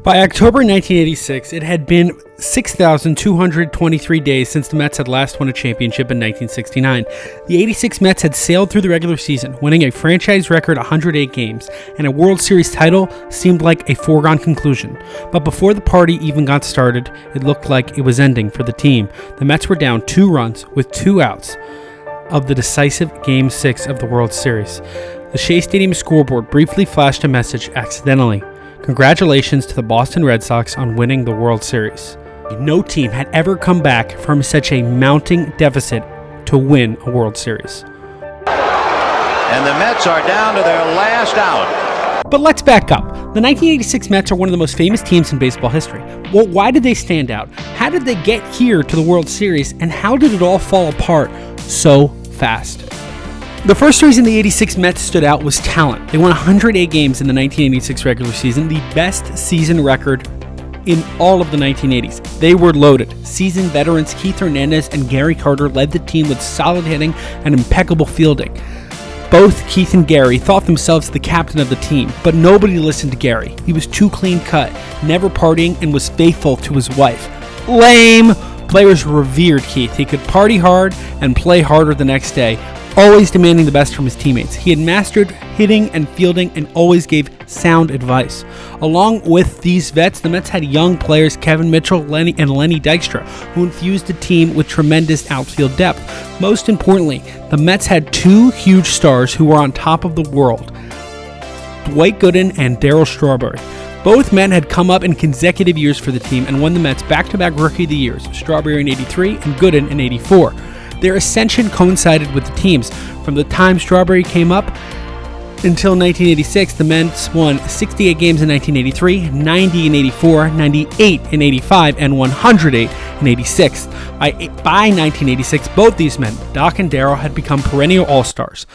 By October 1986, it had been 6,223 days since the Mets had last won a championship in 1969. The 86 Mets had sailed through the regular season, winning a franchise record 108 games, and a World Series title seemed like a foregone conclusion. But before the party even got started, it looked like it was ending for the team. The Mets were down 2 runs with 2 outs of the decisive Game 6 of the World Series. The Shea Stadium scoreboard briefly flashed a message accidentally. Congratulations to the Boston Red Sox on winning the World Series. No team had ever come back from such a mounting deficit to win a World Series. And the Mets are down to their last out. But let's back up. The 1986 Mets are one of the most famous teams in baseball history. Well, why did they stand out? How did they get here to the World Series? And how did it all fall apart so fast? The first reason the 86 Mets stood out was talent. They won 108 games in the 1986 regular season, the best season record in all of the 1980s. They were loaded. Seasoned veterans Keith Hernandez and Gary Carter led the team with solid hitting and impeccable fielding. Both Keith and Gary thought themselves the captain of the team, but nobody listened to Gary. He was too clean cut, never partying, and was faithful to his wife. Lame! Players revered Keith. He could party hard and play harder the next day, always demanding the best from his teammates. He had mastered hitting and fielding and always gave sound advice. Along with these vets, the Mets had young players Kevin Mitchell, Lenny Dykstra, who infused the team with tremendous outfield depth. Most importantly, the Mets had 2 huge stars who were on top of the world, Dwight Gooden and Darryl Strawberry. Both men had come up in consecutive years for the team and won the Mets back-to-back Rookie of the Years, Strawberry in '83 and Gooden in '84. Their ascension coincided with the teams. From the time Strawberry came up until 1986, the Mets won 68 games in 1983, 90 in '84, 98 in '85, and 108 in '86. By 1986, both these men, Doc and Darryl, had become perennial all-stars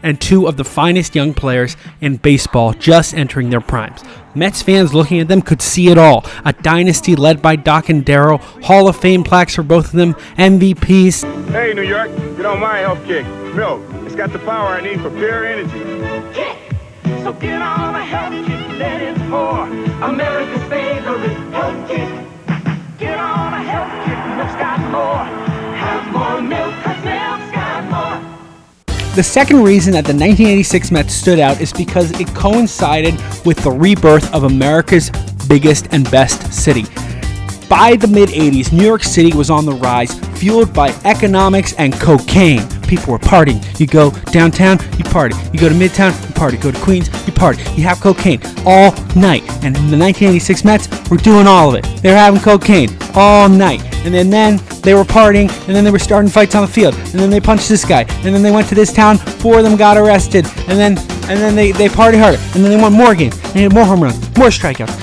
and 2 of the finest young players in baseball just entering their primes. Mets fans looking at them could see it all. A dynasty led by Doc and Darryl, Hall of Fame plaques for both of them, MVPs. Hey, New York, get on my health kick. Milk, it's got the power I need for pure energy. Kick! So get on a health kick, let it pour. America's favorite health kick. Get on a health kick, milk's got more. Have more milk, 'cause milk's got more. The second reason that the 1986 Mets stood out is because it coincided with the rebirth of America's biggest and best city. By the mid-'80s, New York City was on the rise, fueled by economics and cocaine. People were partying. You go downtown, you party. You go to Midtown, you party. Go to Queens, you party. You have cocaine all night. And the 1986 Mets were doing all of it. They were having cocaine all night. And then they were partying, and then they were starting fights on the field. And then they punched this guy. And then they went to this town, 4 of them got arrested. And then they partied harder. And then they won more games. They had more home runs, more strikeouts.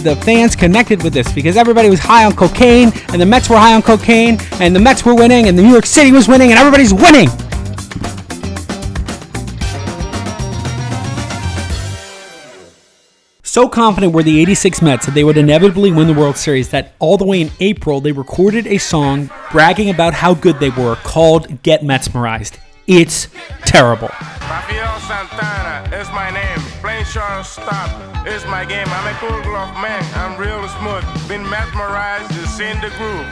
The fans connected with this because everybody was high on cocaine, and the Mets were high on cocaine, and the Mets were winning, and the New York City was winning, and everybody's winning. So confident were the 86 Mets that they would inevitably win the World Series that all the way in April, they recorded a song bragging about how good they were called Get Metsmerized. It's terrible. Rafael Santana is my name. Plain shortstop is my game. I'm a cool glove man. I'm real smooth. Been mesmerized, just seeing the groove.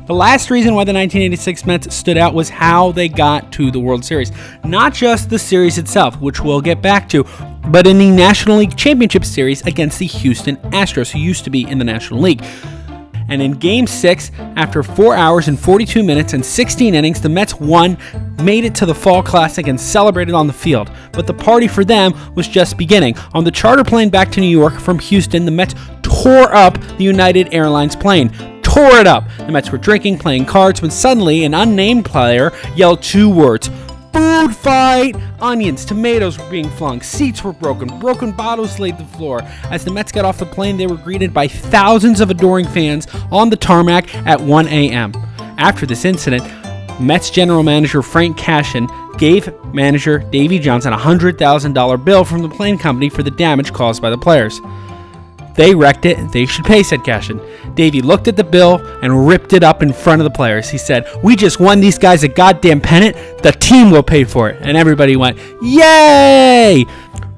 The last reason why the 1986 Mets stood out was how they got to the World Series. Not just the series itself, which we'll get back to, but in the National League Championship Series against the Houston Astros, who used to be in the National League. And in Game 6, after 4 hours and 42 minutes and 16 innings, the Mets won, made it to the Fall Classic, and celebrated on the field. But the party for them was just beginning. On the charter plane back to New York from Houston, the Mets tore up the United Airlines plane. Tore it up. The Mets were drinking, playing cards, when suddenly an unnamed player yelled 2 words. Food fight! Onions, tomatoes were being flung, seats were broken bottles laid the floor. As the Mets got off the plane, they were greeted by thousands of adoring fans on the tarmac at 1 a.m. After this incident, Mets general manager Frank Cashin gave manager Davey Johnson a $100,000 bill from the plane company for the damage caused by the players. They wrecked it, they should pay, said Cashin. Davey looked at the bill and ripped it up in front of the players. He said, "We just won these guys a goddamn pennant. The team will pay for it." And everybody went, "Yay!"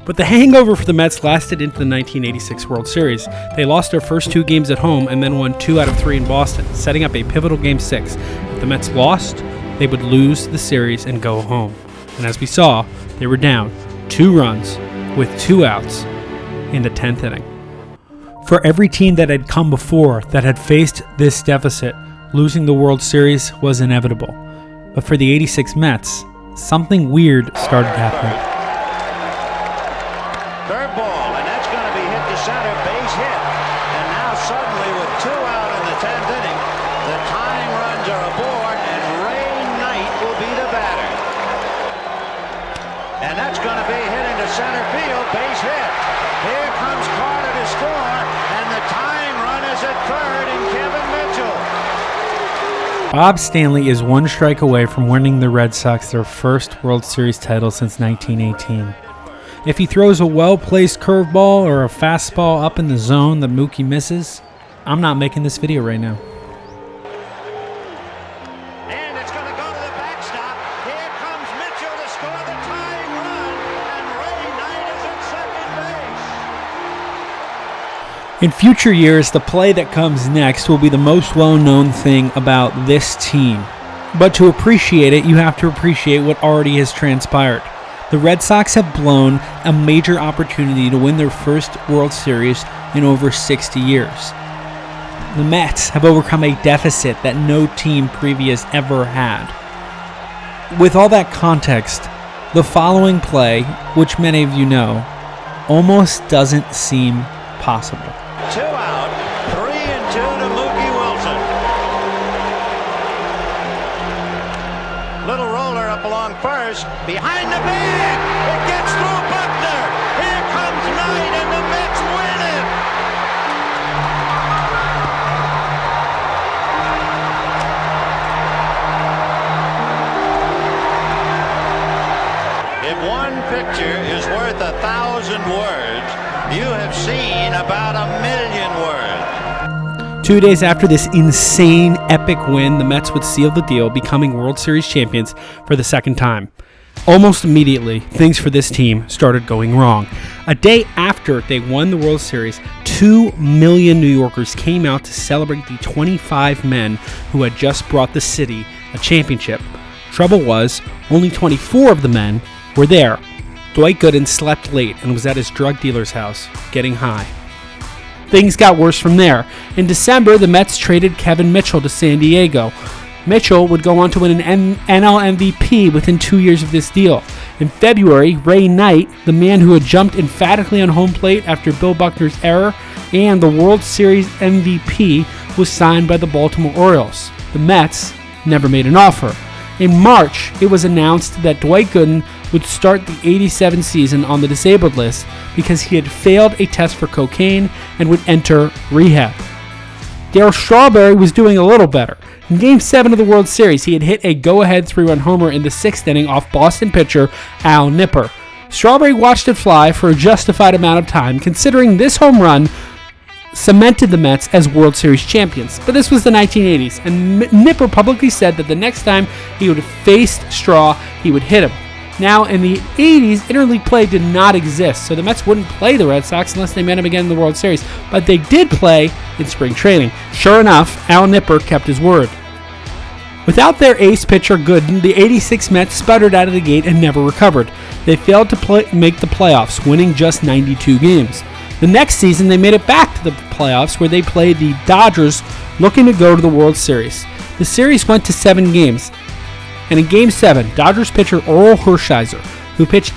But the hangover for the Mets lasted into the 1986 World Series. They lost their first 2 games at home and then won 2 out of 3 in Boston, setting up a pivotal Game 6. If the Mets lost, they would lose the series and go home. And as we saw, they were down 2 runs with 2 outs in the 10th inning. For every team that had come before that had faced this deficit, losing the World Series was inevitable. But for the 86 Mets, something weird started happening. Curveball, and that's going to be hit to center, base hit. And now suddenly with 2 out in the 10th inning, the tying runs are aboard, and Ray Knight will be the batter. And that's going to be hit into center field, base hit. Here comes Carter to score, and the tying run is at third in Kevin Mitchell. Bob Stanley is 1 strike away from winning the Red Sox their first World Series title since 1918. If he throws a well-placed curveball or a fastball up in the zone that Mookie misses, I'm not making this video right now. And it's going to go to the backstop. Here comes Mitchell to score the tying run, and Ray Knight is at second base. In future years, the play that comes next will be the most well-known thing about this team. But to appreciate it, you have to appreciate what already has transpired. The Red Sox have blown a major opportunity to win their first World Series in over 60 years. The Mets have overcome a deficit that no team previous ever had. With all that context, the following play, which many of you know, almost doesn't seem possible. 2 out, 3-2 to Mookie Wilson. Little roller up along first, behind the bag. It gets through Buckner. Here comes Knight, and the Mets win it. If one picture is worth 1,000 words, you have seen about 1,000,000 words. 2 days after this insane epic win, the Mets would seal the deal, becoming World Series champions for the second time. Almost immediately, things for this team started going wrong. A day after they won the World Series, 2 million New Yorkers came out to celebrate the 25 men who had just brought the city a championship. Trouble was, only 24 of the men were there. Dwight Gooden slept late and was at his drug dealer's house, getting high. Things got worse from there. In December, the Mets traded Kevin Mitchell to San Diego. Mitchell would go on to win an NL MVP within 2 years of this deal. In February, Ray Knight, the man who had jumped emphatically on home plate after Bill Buckner's error, and the World Series MVP, was signed by the Baltimore Orioles. The Mets never made an offer. In March, it was announced that Dwight Gooden would start the 87 season on the disabled list because he had failed a test for cocaine and would enter rehab. Darryl Strawberry was doing a little better. In Game 7 of the World Series, he had hit a go-ahead 3-run homer in the 6th inning off Boston pitcher Al Nipper. Strawberry watched it fly for a justified amount of time, considering this home run cemented the Mets as World Series champions. But this was the 1980s, and Nipper publicly said that the next time he would face Straw, he would hit him. Now, in the 80s, interleague play did not exist, so the Mets wouldn't play the Red Sox unless they met him again in the World Series. But they did play in spring training. Sure enough, Al Nipper kept his word. Without their ace pitcher Gooden, the 86 Mets sputtered out of the gate and never recovered. They failed to make the playoffs, winning just 92 games. The next season, they made it back to the playoffs, where they played the Dodgers, looking to go to the World Series. The series went to 7 games. And in Game 7, Dodgers pitcher Orel Hershiser, who pitched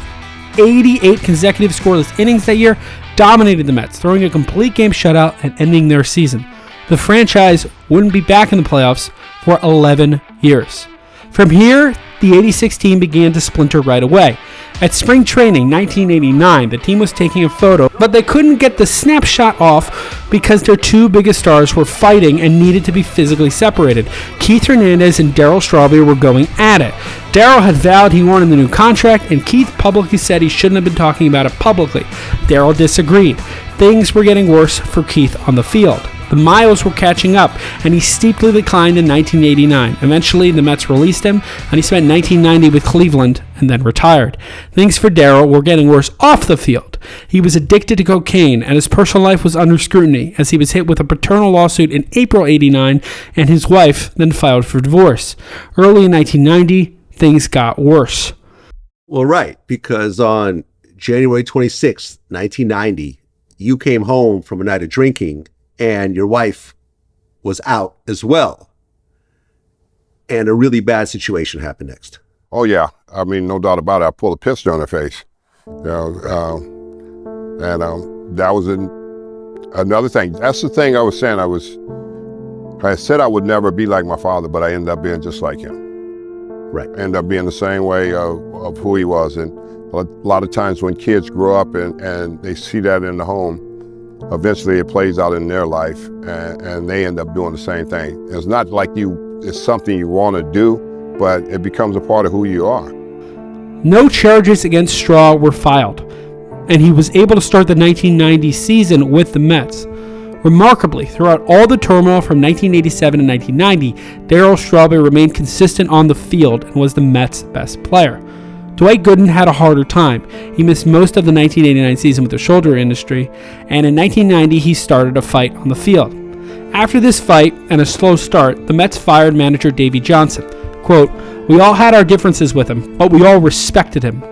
88 consecutive scoreless innings that year, dominated the Mets, throwing a complete game shutout and ending their season. The franchise wouldn't be back in the playoffs for 11 years. From here, the 86 team began to splinter right away. At spring training 1989, the team was taking a photo, but they couldn't get the snapshot off because their 2 biggest stars were fighting and needed to be physically separated. Keith Hernandez and Darryl Strawberry were going at it. Darryl had vowed he wanted the new contract, and Keith publicly said he shouldn't have been talking about it publicly. Darryl disagreed. Things were getting worse for Keith on the field. The miles were catching up, and he steeply declined in 1989. Eventually, the Mets released him, and he spent 1990 with Cleveland and then retired. Things for Darryl were getting worse off the field. He was addicted to cocaine, and his personal life was under scrutiny as he was hit with a paternal lawsuit in April '89, and his wife then filed for divorce. Early in 1990, things got worse. Well, right, because on January 26, 1990, you came home from a night of drinking, and your wife was out as well. And a really bad situation happened next. Oh, yeah. I mean, no doubt about it. I pulled a pistol on her face. That was another thing. That's the thing I was saying. I said I would never be like my father, but I ended up being just like him. Right. Ended up being the same way of who he was. And a lot of times when kids grow up and they see that in the home, eventually it plays out in their life and they end up doing the same thing. It's not like it's something you want to do, but it becomes a part of who you are. No charges against Straw were filed, and he was able to start the 1990 season with the Mets. Remarkably, throughout all the turmoil from 1987 to 1990, Darryl Strawberry remained consistent on the field and was the Mets' best player. Dwight Gooden had a harder time. He missed most of the 1989 season with a shoulder injury, and in 1990 he started a fight on the field. After this fight and a slow start, the Mets fired manager Davey Johnson. Quote, "We all had our differences with him, but we all respected him.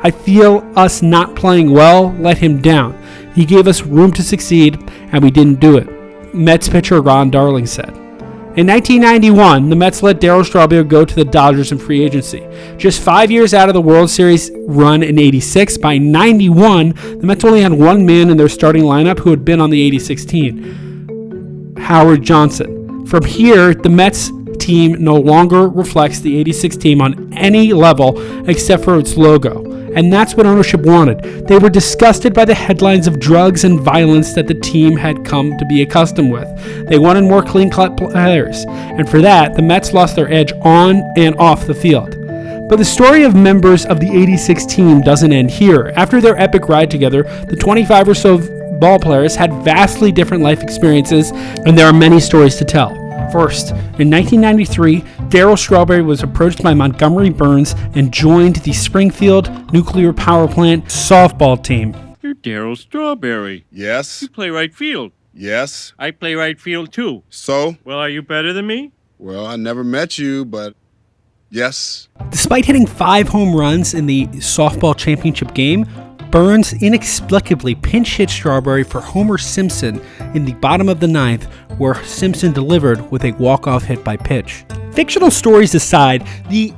I feel us not playing well let him down. He gave us room to succeed, and we didn't do it," Mets pitcher Ron Darling said. In 1991, the Mets let Darryl Strawberry go to the Dodgers in free agency. Just 5 years out of the World Series run in '86, by '91, the Mets only had one man in their starting lineup who had been on the '86 team, Howard Johnson. From here, the Mets team no longer reflects the '86 team on any level except for its logo. And that's what ownership wanted. They were disgusted by the headlines of drugs and violence that the team had come to be accustomed with. They wanted more clean-cut players, and for that, the Mets lost their edge on and off the field. But the story of members of the '86 team doesn't end here. After their epic ride together, the 25 or so ball players had vastly different life experiences, and there are many stories to tell. First, in 1993, Darryl Strawberry was approached by Montgomery Burns and joined the Springfield Nuclear Power Plant softball team. You're Darryl Strawberry. Yes. You play right field. Yes. I play right field too. So? Well, are you better than me? Well, I never met you, but yes. Despite hitting 5 home runs in the softball championship game, Burns inexplicably pinch hit Strawberry for Homer Simpson in the bottom of the 9th, where Simpson delivered with a walk-off hit by pitch. Fictional stories aside, the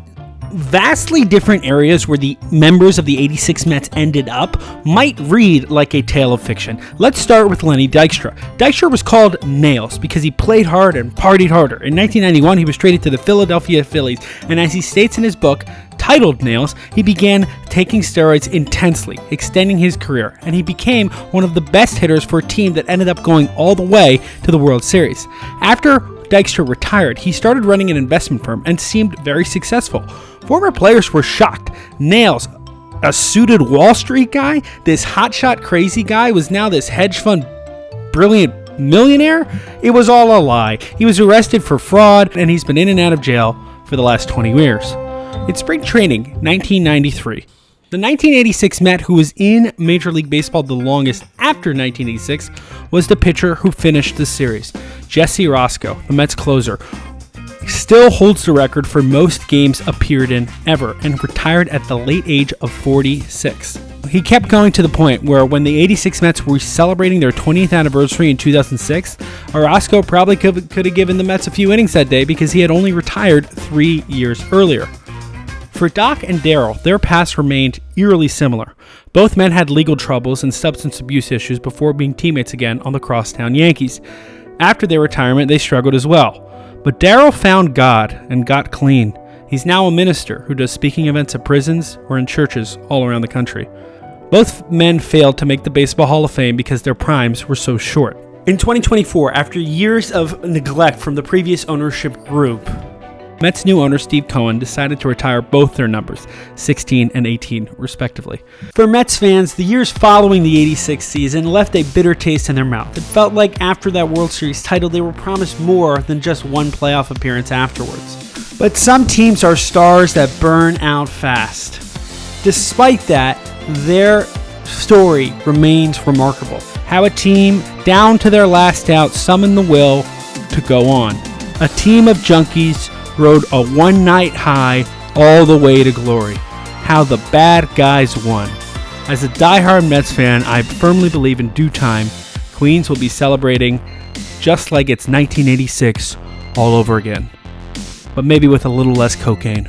vastly different areas where the members of the '86 Mets ended up might read like a tale of fiction. Let's start with Lenny Dykstra. Dykstra was called Nails because he played hard and partied harder. In 1991, he was traded to the Philadelphia Phillies, and as he states in his book, titled Nails, he began taking steroids intensely, extending his career, and he became one of the best hitters for a team that ended up going all the way to the World Series. After Dykstra retired, he started running an investment firm and seemed very successful. Former players were shocked. Nails, a suited Wall Street guy, this hotshot crazy guy, was now this hedge fund brilliant millionaire? It was all a lie. He was arrested for fraud, and he's been in and out of jail for the last 20 years. It's spring training, 1993. The 1986 Met, who was in Major League Baseball the longest after 1986, was the pitcher who finished the series. Jesse Roscoe, the Mets closer, still holds the record for most games appeared in ever and retired at the late age of 46. He kept going to the point where when the '86 Mets were celebrating their 20th anniversary in 2006, Orozco probably could have given the Mets a few innings that day because he had only retired 3 years earlier. For Doc and Darryl, their paths remained eerily similar. Both men had legal troubles and substance abuse issues before being teammates again on the Crosstown Yankees. After their retirement, they struggled as well. But Darryl found God and got clean. He's now a minister who does speaking events at prisons or in churches all around the country. Both men failed to make the Baseball Hall of Fame because their primes were so short. In 2024, after years of neglect from the previous ownership group, Mets' new owner, Steve Cohen, decided to retire both their numbers, 16 and 18, respectively. For Mets fans, the years following the '86 season left a bitter taste in their mouth. It felt like after that World Series title, they were promised more than just one playoff appearance afterwards. But some teams are stars that burn out fast. Despite that, their story remains remarkable. How a team, down to their last out, summoned the will to go on. A team of junkies rode a one-night high all the way to glory. How the bad guys won. As a diehard Mets fan, I firmly believe in due time, Queens will be celebrating just like it's 1986 all over again. But maybe with a little less cocaine.